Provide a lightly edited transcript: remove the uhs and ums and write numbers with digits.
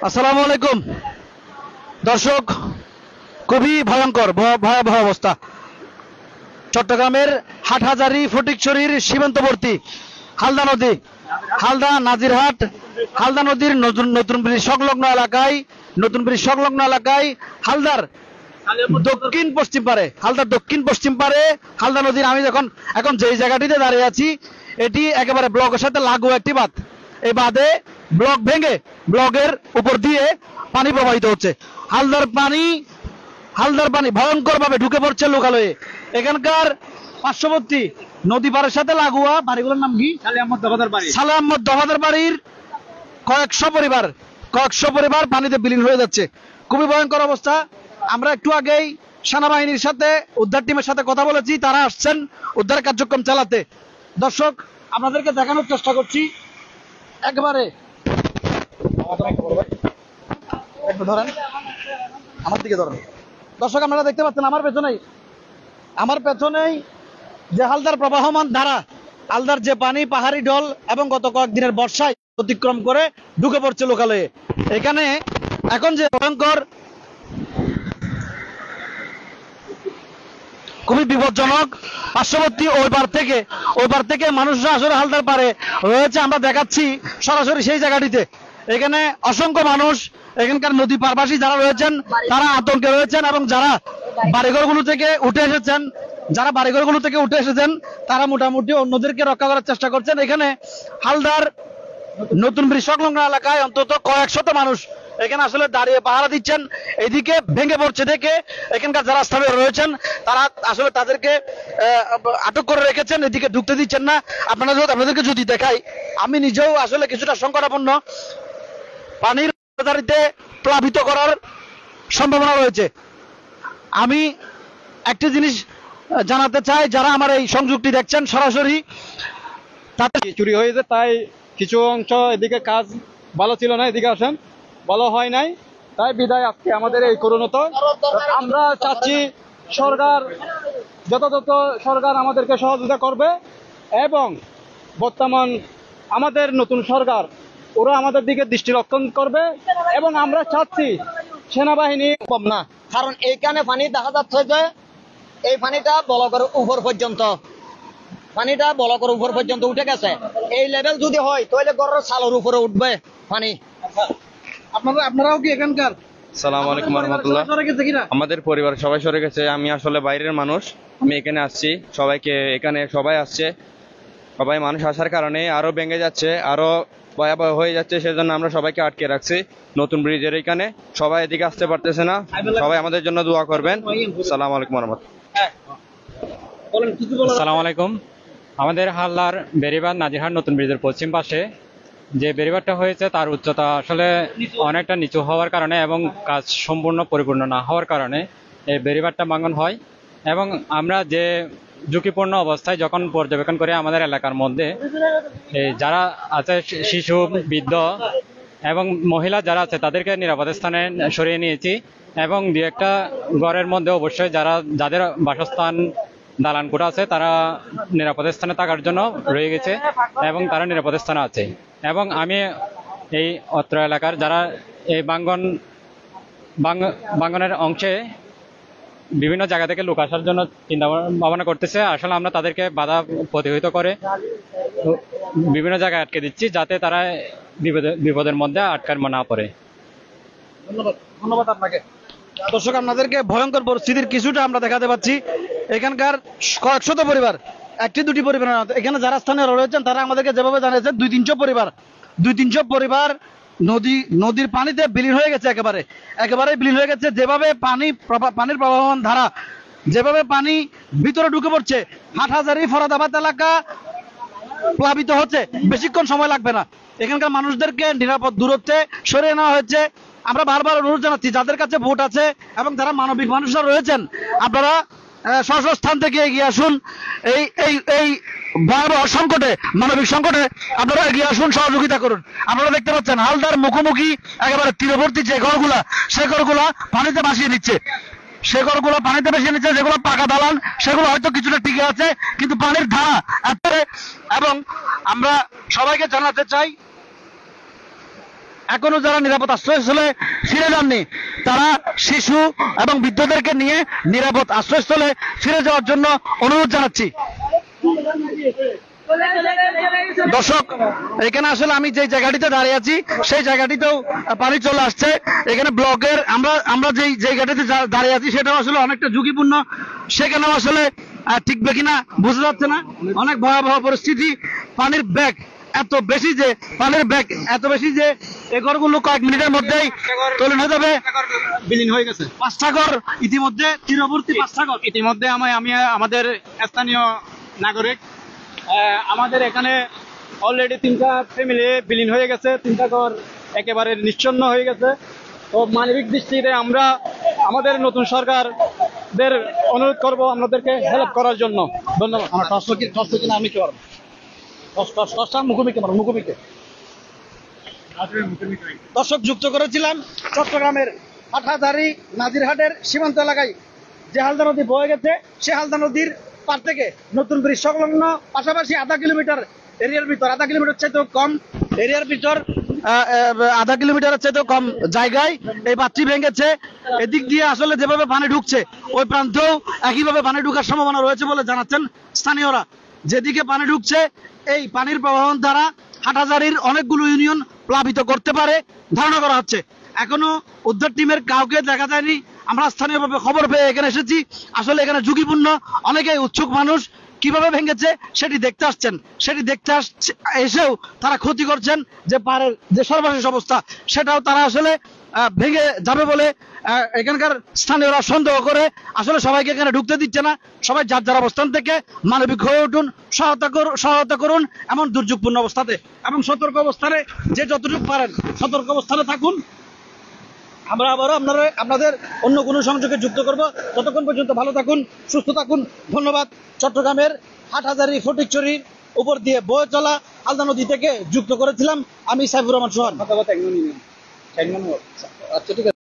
আসসালামু আলাইকুম দর্শক, খুবই ভয়ঙ্কর ভয়াবহ অবস্থা। চট্টগ্রামের হাটহাজারী ফটিকছড়ির সীমান্তবর্তী হালদা নদী, হালদা নাজিরহাট, হালদা নদীর নতুন ব্রিজ সংলগ্ন এলাকায় হালদার দক্ষিণ পশ্চিম পারে হালদা নদীর আমি এখন যেই জায়গাটিতে দাঁড়িয়ে আছি, এটি একেবারে ব্লকের সাথে লাগু একটি বাঁধ। এই বাঁধে ব্লক ভেঙে ব্লকের উপর দিয়ে পানি প্রবাহিত হচ্ছে। হালদার পানি ভয়ঙ্কর ভাবে ঢুকে পড়ছে লোকালয়ে। এখানকার পার্শ্ববর্তী নদী পাড়ের সাথে লাগোয়া বাড়িগুলোর নাম কি? সালে আহমদ দফাদার বাড়ির কয়েকশো পরিবার পানিতে বিলীন হয়ে যাচ্ছে। খুবই ভয়ঙ্কর অবস্থা। আমরা একটু আগেই সেনাবাহিনীর সাথে উদ্ধার টিমের সাথে কথা বলেছি, তারা আসছেন উদ্ধার কার্যক্রম চালাতে। দর্শক, আপনাদেরকে দেখানোর চেষ্টা করছি একবারে একটু ধরেন, আমার দিকে ধরেন। দর্শক, আপনারা দেখতে পাচ্ছেন আমার পেছনেই যে হালদার প্রবাহমান ধারা, হালদার যে পানি পাহাড়ি ঢল এবং গত কয়েকদিনের বর্ষায় অতিক্রম করে ঢুকে পড়ছে লোকালয়ে। এখানে এখন যে ভয়ঙ্কর, খুবই বিপজ্জনক। পার্শ্ববর্তী ওই পার থেকে মানুষরা আসলে হালদার পারে রয়েছে। আমরা দেখাচ্ছি সরাসরি সেই জায়গাটিতে। এখানে অসংখ্য মানুষ, এখানকার নদী পারবাসী যারা রয়েছেন তারা আতঙ্কে রয়েছেন, এবং যারা বাড়িঘরগুলো থেকে উঠে এসেছেন তারা মোটামুটি অন্যদেরকে রক্ষা করার চেষ্টা করছেন। এখানে হালদার নতুন ব্রিজ সংলগ্ন এলাকায় অন্তত কয়েক শত মানুষ এখানে আসলে দাঁড়িয়ে পাহারা দিচ্ছেন। এদিকে ভেঙে পড়ছে দেখে এখানকার যারা স্থানীয় রয়েছেন তারা আসলে তাদেরকে আটক করে রেখেছেন, এদিকে ঢুকতে দিচ্ছেন না। আপনাদেরকে যদি দেখাই, আমি নিজেও আসলে কিছুটা সংকটাপন্ন। পানির দাঁড়িতে প্লাবিত করার সম্ভাবনা রয়েছে। আমি একটি জিনিস জানাতে চাই, যারা আমার এই সংযোগটি দেখছেন সরাসরি, তাদের চুরি হয়েছে, তাই কিছু অংশ এদিকে কাজ ভালো ছিল না, এদিকে আসেন ভালো হয় নাই, তাই বিদায় আজকে আমাদের এই করুণত। আমরা চাচ্ছি সরকার আমাদেরকে সহযোগিতা করবে, এবং বর্তমান আমাদের নতুন সরকার ওরা আমাদের দিকে দৃষ্টি রক্ষণ করবে, এবং আমরা চাচ্ছি সেনাবাহিনী না, কারণ এইখানে পানি দেখা যাচ্ছে যে এই পানিটা বলকের উপর পর্যন্ত উঠে গেছে। এই লেভেল যদি হয় তাহলে ঘরের চালের উপরে উঠবে পানি। আপনারাও কি এখানকার? আসসালামু আলাইকুম রহমতুল্লাহ। আমাদের পরিবার সবাই সরে গেছে। আমি আসলে বাইরের মানুষ, আমি এখানে আসছি, সবাই আসছে। সবাই মানুষ আসার কারণে আরো ভেঙে যাচ্ছে, আরো ভয়াবহ হয়ে যাচ্ছে। সেজন্য আমরা সবাইকে আটকে রাখছি নতুন ব্রিজের এখানে। সবাই এদিকে আসতে পারতেছে না, সবাই আমাদের জন্য দোয়া করবেন। আসসালামু আলাইকুম রহমতুল্লাহ। আসসালামু আলাইকুম। আমাদের হালদার বেড়িবাঁধ নাজিরহাট নতুন ব্রিজের পশ্চিম পাশে যে বেড়িবাঁধটা হয়েছে তার উচ্চতা আসলে অনেকটা নিচু হওয়ার কারণে এবং কাজ পরিপূর্ণ না হওয়ার কারণে এই বেড়িবাঁধটা ভাঙন হয়। এবং আমরা যে ঝুঁকিপূর্ণ অবস্থায় যখন পর্যবেক্ষণ করে আমাদের এলাকার মধ্যে যারা আছে, শিশু, বৃদ্ধ এবং মহিলা যারা আছে তাদেরকে নিরাপদ স্থানে সরিয়ে নিয়েছি, এবং দু একটা ঘরের মধ্যে অবশ্যই যাদের বাসস্থান দালান কোঠা আছে তারা নিরাপদ স্থানে থাকার জন্য রয়ে গেছে, এবং তারা নিরাপদ স্থানে আছে। এবং আমি এই অত্র এলাকার যারা এই ভাঙনের অংশে বিভিন্ন জায়গা থেকে লোক আসার জন্য চিন্তা ভাবনা করতেছে, আসলে আমরা তাদেরকে বাধা প্রতিহত করে বিভিন্ন জায়গায় আটকে দিচ্ছি, যাতে তারা বিপদের মধ্যে আটকার না পড়ে। ধন্যবাদ আপনাকে। দর্শক, আপনাদেরকে ভয়ঙ্কর পরিস্থিতির কিছুটা আমরা দেখাতে পাচ্ছি। এখানকার কয়েক শত পরিবার, একটি দুটি পরিবার না, এখানে যারা স্থানীয় রয়েছেন তারা আমাদেরকে যেভাবে জানিয়েছেন 200-300 পরিবার নদীর পানিতে বিলীন হয়ে গেছে, একেবারে বিলীন হয়ে গেছে। যেভাবে পানির প্রবাহমান ধারা, যেভাবে পানি ভিতরে ঢুকে পড়ছে, হাটহাজারী ফরাদাবাদ এলাকা প্লাবিত হচ্ছে। বেশিক্ষণ সময় লাগবে না। এখানকার মানুষদেরকে নিরাপদ দূরত্বে সরিয়ে নেওয়া হয়েছে। আমরা বারবার অনুরোধ জানাচ্ছি, যাদের কাছে ভোট আছে এবং যারা মানবিক মানুষরা রয়েছেন, আপনারা স্ব স্থান থেকে এগিয়ে আসুন। এই ভয়াবহ সংকটে, মানবিক সংকটে আপনারা এগিয়ে আসুন, সহযোগিতা করুন। আপনারা দেখতে পাচ্ছেন হালদার মুখোমুখি একেবারে তীরবর্তী যে ঘরগুলা, সে ঘরগুলা পানিতে ভাসিয়ে নিচ্ছে। যেগুলো পাকা দালান সেগুলো হয়তো কিছুটা টিকে আছে, কিন্তু পানির ধারা এবং আমরা সবাইকে জানাতে চাই এখনো যারা নিরাপদ আশ্রয়স্থলে ফিরে যাননি তারা শিশু এবং বৃদ্ধদেরকে নিয়ে নিরাপদ আশ্রয়স্থলে ফিরে যাওয়ার জন্য অনুরোধ জানাচ্ছি। দর্শক, এখানে আসলে আমি যে জায়গাটিতে দাঁড়িয়ে আছি সেই জায়গাটিতেও পানি চলে আসছে। এখানে ব্লকের আমরা যেই জায়গাটিতে দাঁড়িয়ে আছি সেটাও আসলে অনেকটা ঝুঁকিপূর্ণ, সেখানেও আসলে টিকবে কিনা বোঝা যাচ্ছে না। অনেক ভয়াবহ পরিস্থিতি। পানির ব্যাগ এত বেশি যে এই ঘরগুলো কয়েক মিনিটের মধ্যেই তলিন হয়ে যাবে, বিলীন হয়ে গেছে। 5টা ঘর ইতিমধ্যে তীরবর্তী, 5টা ঘর ইতিমধ্যে আমি আমাদের স্থানীয় নাগরিক, আমাদের এখানে অলরেডি 3টা ফ্যামিলি বিলীন হয়ে গেছে, 3টা ঘর একেবারে নিশ্চন্ন হয়ে গেছে। তো মানবিক দৃষ্টিতে আমরা আমাদের নতুন সরকারদের অনুরোধ করব আমাদেরকে হেল্প করার জন্য। ধন্যবাদ। আমার টস কিনা আমি কি পারবো, মুখোমুখি। দর্শক, যুক্ত করেছিলাম চট্টগ্রামের হাটহাজারী নাজিরহাটের সীমান্ত এলাকায় যে হালদা নদী বয়ে গেছে, সে হালদা নদীর পার থেকে নতুন ব্রিজ সংলগ্ন পাশাপাশি আধা কিলোমিটার এরিয়ার ভিতর, আধা কিলোমিটার চাইতেও কম এরিয়ার ভিতর, আধা কিলোমিটারের চাইতেও কম জায়গায় এই বাঁধটি ভেঙেছে। এদিক দিয়ে আসলে যেভাবে পানি ঢুকছে ওই প্রান্তেও একইভাবে পানি ঢুকার সম্ভাবনা রয়েছে বলে জানাচ্ছেন স্থানীয়রা। যেদিকে পানি ঢুকছে এই পানির প্রবাহন দ্বারা হাটহাজারীর অনেকগুলো ইউনিয়ন প্লাবিত করতে পারে ধারণা করা হচ্ছে। এখনো উদ্ধার টিমের কাউকে দেখা যায়নি। আমরা স্থানীয়ভাবে খবর পেয়ে এখানে এসেছি। আসলে এখানে ঝুঁকিপূর্ণ, অনেকেই উৎসুক মানুষ কিভাবে ভেঙেছে সেটি দেখতে আসছেন। এসেও তারা ক্ষতি করছেন যে পাড়ের যে সর্বশেষ অবস্থা সেটাও তারা আসলে ভেঙে যাবে বলে এখানকার স্থানীয়রা সন্দেহ করে আসলে সবাইকে এখানে ঢুকতে দিচ্ছে না। সবাই যার যার অবস্থান থেকে মানবিক হয়ে উঠুন, সহায়তা করুন এমন দুর্যোগপূর্ণ অবস্থাতে, এবং সতর্ক অবস্থানে যে যতটুকু পারেন সতর্ক অবস্থানে থাকুন। আমরা আবারও আপনাদের অন্য কোনো সংযোগে যুক্ত করব। ততক্ষণ পর্যন্ত ভালো থাকুন, সুস্থ থাকুন। ধন্যবাদ। চট্টগ্রামের হাটহাজারী ফটিকছড়ির উপর দিয়ে বয়ে চলা হালদা নদী থেকে যুক্ত করেছিলাম আমি সাইফুর রহমান সোহান। আচ্ছা, ঠিক আছে।